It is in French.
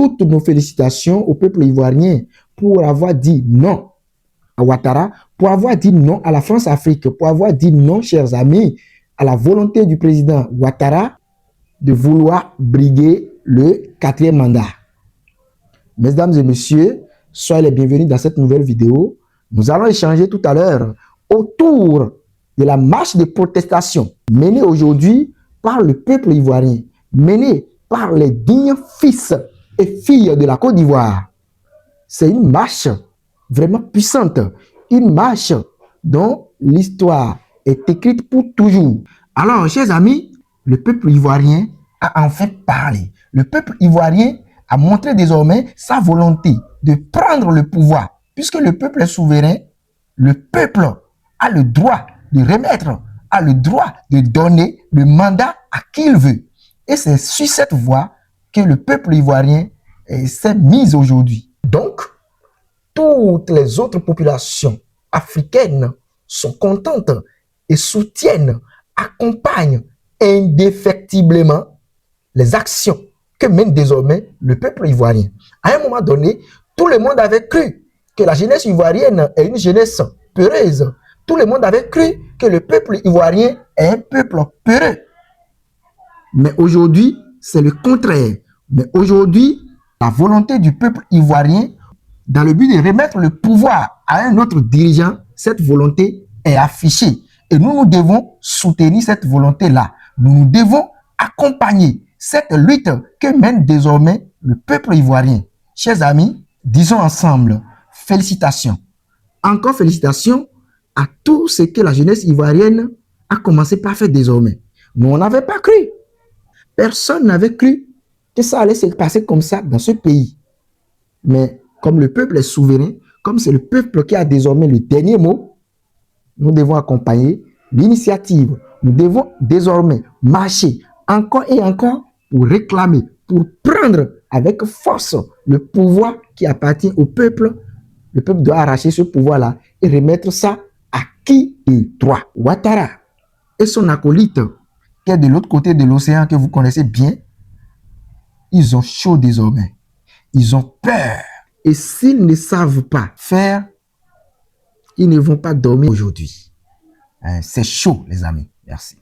toutes nos félicitations au peuple ivoirien pour avoir dit non à Ouattara, pour avoir dit non à la France-Afrique, pour avoir dit non, chers amis, à la volonté du président Ouattara de vouloir briguer le 4e mandat. Mesdames et messieurs, soyez les bienvenus dans cette nouvelle vidéo. Nous allons échanger tout à l'heure autour de la marche de protestation menée aujourd'hui par le peuple ivoirien, menée par les dignes fils et filles de la Côte d'Ivoire. C'est une marche vraiment puissante, une marche dont l'histoire est écrite pour toujours. Alors, chers amis, le peuple ivoirien a enfin parlé. Le peuple ivoirien a montré désormais sa volonté de prendre le pouvoir. Puisque le peuple est souverain, le peuple a le droit de remettre, a le droit de donner le mandat à qui il veut. Et c'est sur cette voie que le peuple ivoirien s'est mis aujourd'hui. Donc, toutes les autres populations africaines sont contentes et soutiennent, accompagnent indéfectiblement les actions que mène désormais le peuple ivoirien. À un moment donné, tout le monde avait cru que la jeunesse ivoirienne est une jeunesse peureuse. Tout le monde avait cru que le peuple ivoirien est un peuple peureux. Mais aujourd'hui, c'est le contraire. Mais aujourd'hui, la volonté du peuple ivoirien, dans le but de remettre le pouvoir à un autre dirigeant, cette volonté est affichée. Et nous devons soutenir cette volonté-là. Nous devons accompagner cette lutte que mène désormais le peuple ivoirien. Chers amis, disons ensemble, félicitations. Encore félicitations à tout ce que la jeunesse ivoirienne a commencé par faire désormais. Nous, on n'avait pas cru. Personne n'avait cru que ça allait se passer comme ça dans ce pays. Mais comme le peuple est souverain, comme c'est le peuple qui a désormais le dernier mot, nous devons accompagner l'initiative. Nous devons désormais marcher encore et encore pour réclamer, pour prendre avec force le pouvoir qui appartient au peuple. Le peuple doit arracher ce pouvoir-là et remettre ça à qui de droit. Ouattara et son acolyte, qui est de l'autre côté de l'océan, que vous connaissez bien, ils ont chaud désormais. Ils ont peur. Et s'ils ne savent pas faire, ils ne vont pas dormir aujourd'hui. C'est chaud, les amis. Merci.